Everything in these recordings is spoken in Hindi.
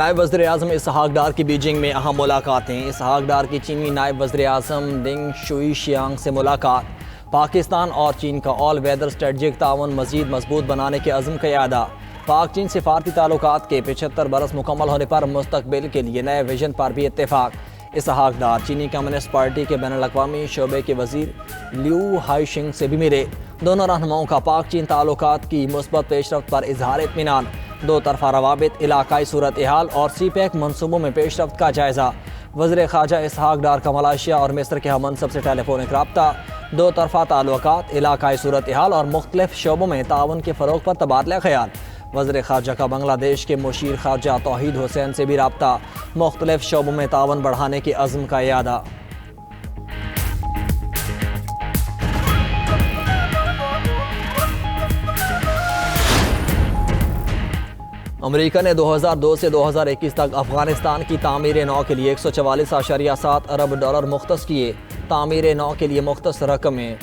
नायब वज़ीर आज़म इसहाक डार की बीजिंग में अहम मुलाकातें। इसहाक डार की चीनी नायब वज़ीर आज़म डेंग शुईशियांग से मुलाकात। पाकिस्तान और चीन का ऑल वेदर स्ट्रेटजिक ताउन मज़ीद मजबूत बनाने के अज़्म का यादा। पाक चीन सिफारती ताल्लुकात के 75 बरस मुकम्मल होने पर मुस्तकबिल के लिए नए विजन पर भी इत्तेफाक। इसहाक डार चीनी कम्युनिस्ट पार्टी के बैनुल-अक़वामी शोबे के वज़ीर लिऊ हाइशिंग से भी मिले। दोनों रहनुमाओं का पाक चीन ताल्लुकात की मुस्बत पेशरफ्त पर इजहार इत्मीनान। दो तरफा रवाबित, इलाकाई सूरत हाल और CPEC मनसूबों में पेशरफ्त का जायजा। वज़ीर ख़ारजा इसहाक डार का मलेशिया और मिस्र के हममनसब से टेलीफोनिक रब्ता। दो तरफा ताल्लुकात, इलाकाई सूरत हाल और मुख्तलिफ शोबों में ताउन के फ़रोग़ पर तबादला ख़याल। वज़ीर ख़ारजा का बांग्लादेश के मुशीर ख़ारजा तौहीद हुसैन से भी रब्ता। मुख्तलिफ शोबों में ताउन बढ़ाने के अज़्म का यादा। अमेरिका ने 2002 से 2021 तक अफगानिस्तान की तामीर नौ के लिए 144.7 अरब डॉलर मुख्तस किए। तामीर नौ के लिए मुख्तस रकम में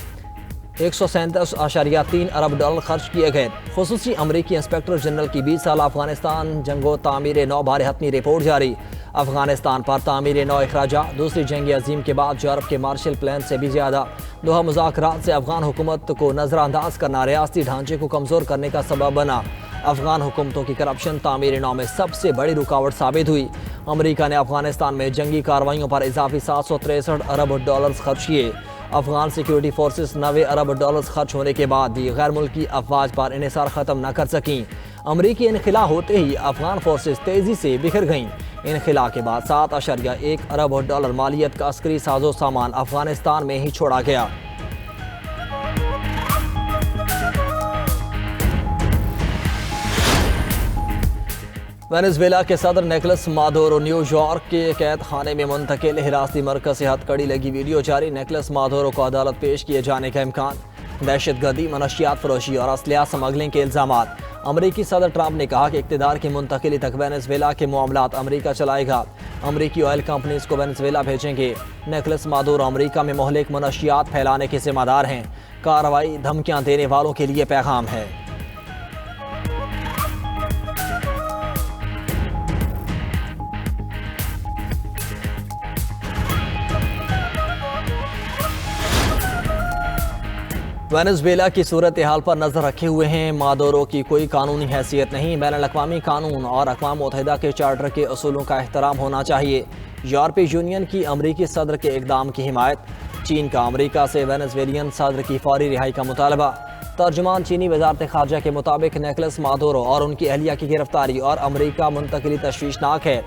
137.3 अरब डॉलर खर्च किए गए। खुसूसी अमरीकी इंस्पेक्टर जनरल की 20 साल अफगानिस्तान जंगो तामीर नौ बारे हतमी रिपोर्ट जारी। अफगानिस्तान पर तामीर नौ अखराजा दूसरी जंग अजीम के बाद यूरोप के मार्शल प्लान से भी ज़्यादा। दोहा मुज़ाकरात से अफगान हुकूमत को नज़रअंदाज करना रियासती ढांचे को कमज़ोर करने का सबब बना। अफगान हुकूमतों की करप्शन तामीर नौ में सबसे बड़ी रुकावट साबित हुई। अमरीका ने अफगानिस्तान में जंगी कार्रवाइयों पर इजाफी 763 अरब डॉलर खर्च किए। अफगान सिक्योरिटी फोर्सेस 90 अरब डॉलर खर्च होने के बाद भी गैर मुल्की अफवाज पर इन्हिसार ख़त्म न कर सकीं। अमरीकी इनखिला होते ही अफगान फोर्सेस तेज़ी से बिखर गईं। इनखिला के बाद 7.1 अरब डॉलर मालियत का अस्करी साजो सामान अफगानिस्तान में ही छोड़ा गया। वेनेजुएला के सदर निकोलस मादुरो न्यूयॉर्क के कैद खाने में मुंतकिल। हिरासती मरकज से हथकड़ी लगी वीडियो जारी। निकोलस मादुरो को अदालत पेश किए जाने का इम्कान। दहशतगर्दी, मनशियात फरोशी और असलिया स्मगलिंग के इल्ज़ामात। अमरीकी सदर ट्रंप ने कहा कि इक़्तिदार की मुंतकिली तक वेनेजुएला के मामलात अमरीका चलाएगा। अमरीकी ऑयल कंपनीज को वेनेजुएला भेजेंगे। निकोलस मादुरो अमरीका में मुहलिक मनशियात फैलाने के जिम्मेदार हैं। कार्रवाई धमकियाँ देने वालों के लिए पैगाम है। वेनेजुएला की सूरत हाल पर नजर रखे हुए हैं। मादुरो की कोई कानूनी हैसियत नहीं। बैनुल-अक़वामी कानून और अक़वाम मुत्तहिदा के चार्टर के असूलों का एहतराम होना चाहिए। यूरोपीय यूनियन की अमरीकी सदर के इक़दाम की हिमायत। चीन का अमरीका से वेनेजुएलियन सदर की फौरी रिहाई का मुतालबा। तर्जुमान चीनी वज़ारत ख़ारजा के मुताबिक निकोलस मादुरो और उनकी अहलिया की गिरफ्तारी और अमरीका मुंतकिली तशवीशनाक है।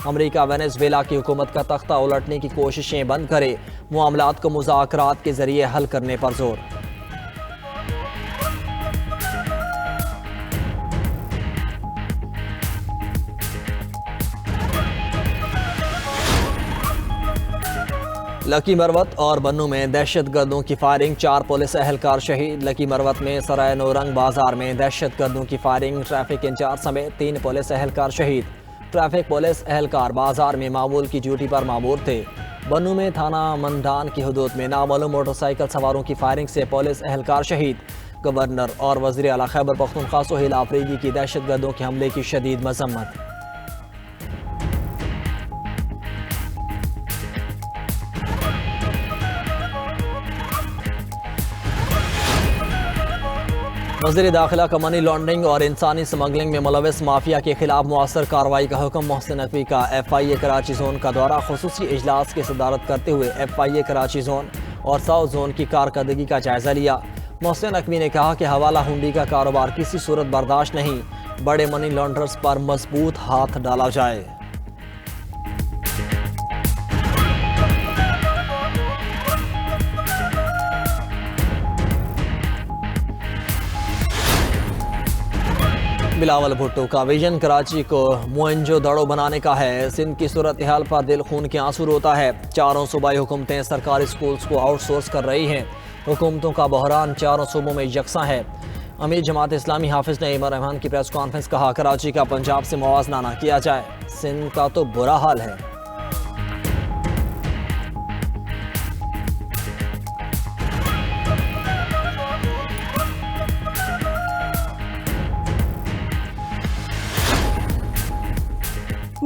अमरीका वेनेजुएला की हुकूमत का तख्ता उलटने की कोशिशें बंद करे। मामलात को मुज़ाकरात के ज़रिए हल करने पर जोर। लकी मरवत और बन्नू में दहशतगर्दों की फायरिंग, 4 पुलिस एहलकार शहीद। लकी मरवत में सराय नौरंग बाजार में दहशतगर्दों की फायरिंग, ट्रैफिक इंचार्ज समेत 3 पुलिस एहलकार शहीद। ट्रैफिक पुलिस एहलकार बाजार में मामूल की ड्यूटी पर मामूर थे। बन्नू में थाना मंडान की हदूद में नामालूम मोटरसाइकिल सवारों की फायरिंग से पुलिस एहलकार शहीद। गवर्नर और वज़ीर आला खैबर पख्तूनख्वा सोहेल आफरीदी की दहशतगर्दों के हमले की शदीद मजम्मत। वज़ीर दाखिला का मनी लॉन्ड्रिंग और इंसानी स्मगलिंग में मुलविस माफिया के खिलाफ मुअस्सर कार्रवाई का हुक्म। मोहसिन नकवी का FIA कराची जोन का दौरा। खुसूसी इजलास की सदारत करते हुए FIA कराची जोन और साउथ जोन की कारकर्दगी का जायजा लिया। मोहसिन नकवी ने कहा कि हवाला हुंडी का कारोबार किसी सूरत बर्दाश्त नहीं। बड़े मनी लॉन्ड्रर्स पर मजबूत हाथ डाला जाए। बिलावल भुट्टो का विजन कराची को मोहनजोदड़ो बनाने का है। सिंध की सूरत हाल पर दिल खून के आंसू रोता है। चारों सूबाई हुकूमतें सरकारी स्कूल्स को आउटसोर्स कर रही हैं। हुकूमतों का बहरान चारों सूबों में यकसा है। अमीर जमात इस्लामी हाफिज नईम रहमान की प्रेस कॉन्फ्रेंस, कहा कराची का पंजाब से मुवाजना न किया जाए। सिंध का तो बुरा हाल है।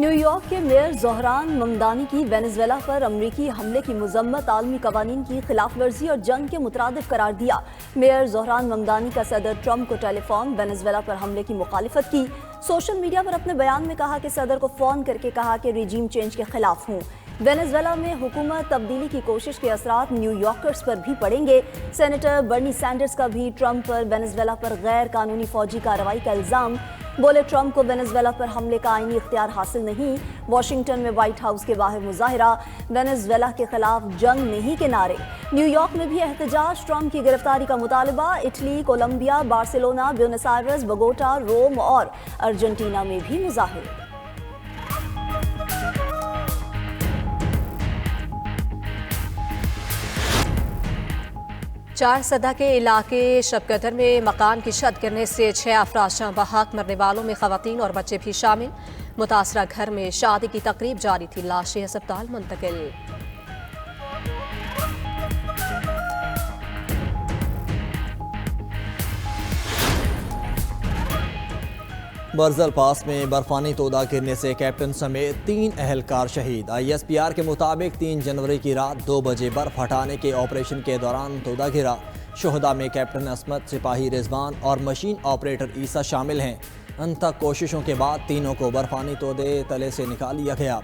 न्यूयॉर्क के मेयर जोहरान ममदानी की वेनेजुएला पर अमरीकी हमले की मजम्मत आलमी कवानीन की खिलाफ वर्जी और जंग के मुतरादिफ करार दिया। मेयर जोहरान ममदानी का सदर ट्रंप को टेलीफोन वेनेजुएला पर हमले की मुखालिफत की। सोशल मीडिया पर अपने बयान में कहा कि सदर को फ़ोन करके कहा कि रिजीम चेंज के खिलाफ हूँ। वेनेजुएला में हुकूमत तब्दीली की कोशिश के असरात न्यूयॉर्कर्स पर भी पड़ेंगे। सेनेटर बर्नी सैंडर्स का भी ट्रंप पर वेनेजुएला पर गैर कानूनी फौजी कार्रवाई का इल्ज़ाम। बोले ट्रंप को वेनेजुएला पर हमले का आईनी इख्तियार हासिल नहीं। वाशिंगटन में व्हाइट हाउस के बाहर मुजाहिरा, वेनेजुएला के खिलाफ जंग नहीं के नारे। न्यूयॉर्क में भी एहतजाज, ट्रंप की गिरफ्तारी का मुतालबा। Italy, Colombia, Barcelona, Buenos Aires, Bogota, Rome और अर्जेंटीना में भी मुजाहिरे। चार सदा के इलाके शबकदर में मकान की छत गिरने से 6 अफराद शाह बहक, मरने वालों में खवातीन और बच्चे भी शामिल। मुतासरा घर में शादी की तकरीब जारी थी, लाशें अस्पताल मुंतकिल। बर्जल पास में बर्फानी तोदा गिरने से कैप्टन समेत 3 अहलकार शहीद। ISPR के मुताबिक 3 जनवरी की रात 2 बजे बर्फ हटाने के ऑपरेशन के दौरान तोदा गिरा। शोहदा में कैप्टन असमत, सिपाही रिजवान और मशीन ऑपरेटर ईसा शामिल हैं। अंतक कोशिशों के बाद तीनों को बर्फानी तोदे तले से निकाल लिया गया।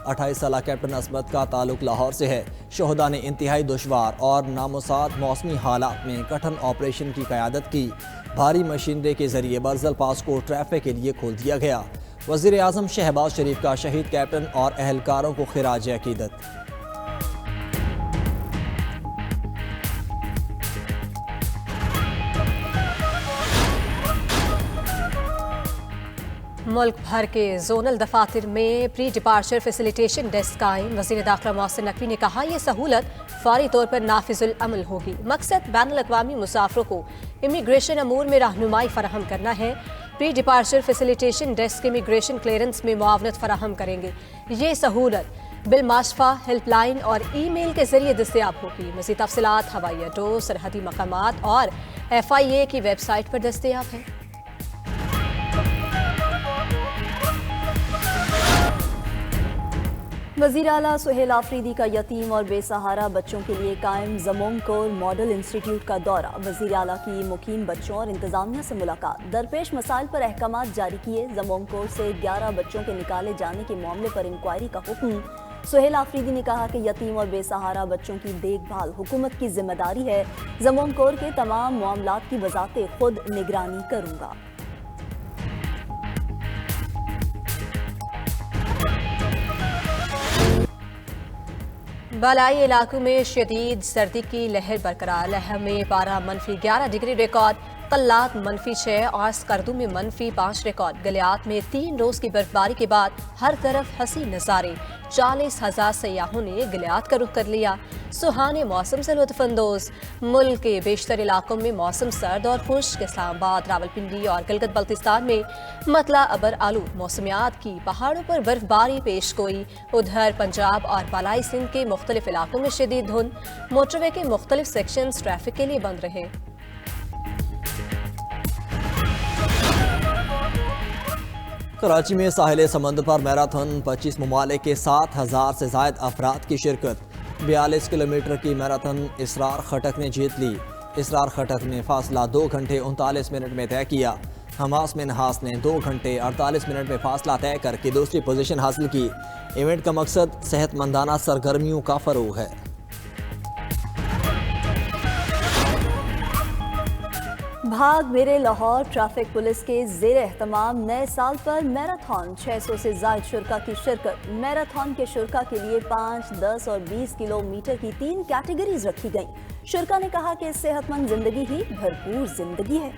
28 साल कैप्टन असमत का ताल्लुक लाहौर से है। शोहदा ने इंतहाई दुश्वार और नामुसाद मौसमी हालात में कठिन ऑपरेशन की क़यादत की। भारी मशीनरी के जरिए बर्जल पास को ट्रैफिक के लिए खोल दिया गया। वज़ीर आज़म शहबाज शरीफ का शहीद कैप्टन और अहलकारों को खिराज अकीदत। मुल्क भर के जोनल दफातर में प्री डिपार्चर फैसिलिटेशन डेस्क कायम। वज़ीर दाखिला मोहसिन नकवी ने कहा, यह सहूलत फौरी तौर पर नाफिजुल अमल होगी। मकसद बैनुल अक़वामी मुसाफिरों को इमिग्रेशन अमूर में रहनुमाई फराहम करना है। Pre departure facilitation desk immigration clearance में मुआवनत फराहम करेंगे। ये सहूलत बिलमाशफा, हेल्पलाइन और ईमेल के जरिए दस्तयाब होगी। मज़ीद तफसीलात हवाई अड्डों, सरहदी मकामात और FIA की वेबसाइट पर दस्तयाब है। वज़ीर आला सुहेल आफरीदी का यतीम और बेसहारा बच्चों के लिए कायम ज़मोम कोर मॉडल इंस्टीट्यूट का दौरा। वज़ीर आला की मुकीम बच्चों और इंतज़ामिया से मुलाकात। दरपेश मसाइल पर अहकामात जारी किए। ज़मोम कोर से 11 बच्चों के निकाले जाने के मामले पर इंक्वायरी का हुक्म। सुहेल आफरीदी ने कहा कि यतीम और बेसहारा बच्चों की देखभाल हुकूमत की जिम्मेदारी है। ज़मोम कोर के तमाम मामलात की वज़ाते खुद निगरानी करूँगा। बालाई इलाकों में शदीद सर्दी की लहर बरकरार। लहर में पारा -11 डिग्री रिकॉर्ड, कल्लात -6 और स्कर्दू में -5 रिकॉर्ड। गलियात में 3 रोज की बर्फबारी के बाद हर तरफ हंसी नज़ारे। 40,000 सयाहों ने गलियात का रुख कर लिया। सुहाने मौसम से लुत्फानंदोज। मुल्क के बेशतर इलाकों में मौसम सर्द और खुश्क। इस्लामाबाद, रावलपिंडी और गिलगित बल्तिस्तान में मतला अबर आलूद मौसमियात की। पहाड़ों पर बर्फबारी पेश गोई। उधर पंजाब और बालाई सिंध के मुख्तलिफ इलाकों में शदीद धुंध। मोटरवे के मुख्तलिफ सेक्शन ट्रैफिक के लिए बंद रहे। कराची में साहिल समंदर पर मैराथन, 25 ममालिक के 7,000 से जायद अफराद की शिरकत। 42 किलोमीटर की मैराथन इसरार खटक ने जीत ली। इसरार खटक ने फासला 2 घंटे 39 मिनट में तय किया। हमास में नहास ने 2 घंटे 48 मिनट में फासला तय करके दूसरी पोजीशन हासिल की। इवेंट का मकसद सेहतमंदाना सरगर्मियों का फरोग है। भाग मेरे लाहौर ट्रैफिक पुलिस के ज़ेर एहतमाम नए साल पर मैराथन। 600 से ज़ायद शुरा की शिरकत। मैराथन के शुरा के लिए 5, 10 और 20 किलोमीटर की 3 कैटेगरीज रखी गईं। शुरा ने कहा कि सेहतमंद जिंदगी ही भरपूर जिंदगी है।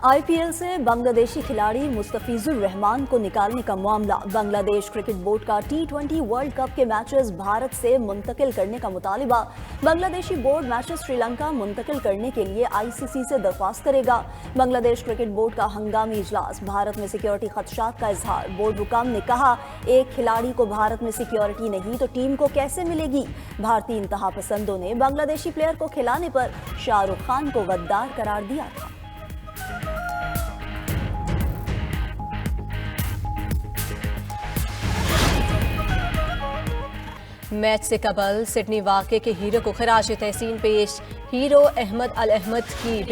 आईपीएल से बांग्लादेशी खिलाड़ी मुस्तफिजुर रहमान को निकालने का मामला। बांग्लादेश क्रिकेट बोर्ड का T20 वर्ल्ड कप के मैचेस भारत से मुंतकिल करने का मुतालिबा। बांग्लादेशी बोर्ड मैचेस श्रीलंका मुंतकिल करने के लिए आईसीसी से दरख्वास्त करेगा। बांग्लादेश क्रिकेट बोर्ड का हंगामी इजलास, भारत में सिक्योरिटी खदशात का इजहार। बोर्ड हुकाम ने कहा, एक खिलाड़ी को भारत में सिक्योरिटी नहीं तो टीम को कैसे मिलेगी। भारतीय इंतहा पसंदों ने बांग्लादेशी प्लेयर को खिलाने पर शाहरुख खान को गद्दार करार दिया था। मैच से कबल सिडनी वाक़े के हीरो को खराज तहसीन पेश। हीरो अहमद अल अहमद की